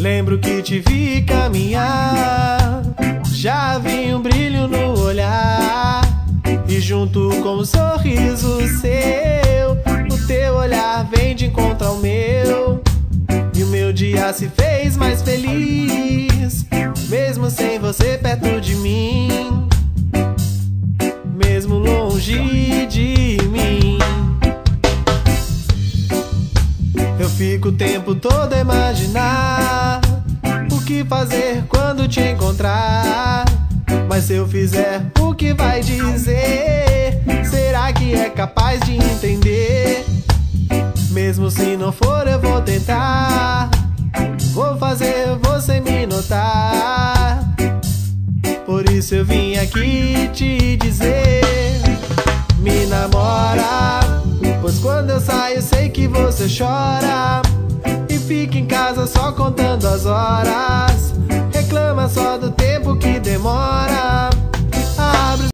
Lembro que te vi caminhar, já vi um brilho no olhar, e junto com um sorriso seu, o teu olhar vem de encontro ao meu, e o meu dia se fez mais feliz, mesmo sem você perto de mim, mesmo longe de mim. Eu fico o tempo todo a imaginar o que fazer quando te encontrar. Mas se eu fizer, o que vai dizer? Será que é capaz de entender? Mesmo se não for, eu vou tentar. Vou fazer você me notar. Por isso eu vim aqui te dizer: me namora, pois quando eu saio sei que você chora e fica em casa só contando as horas. Reclama só do tempo que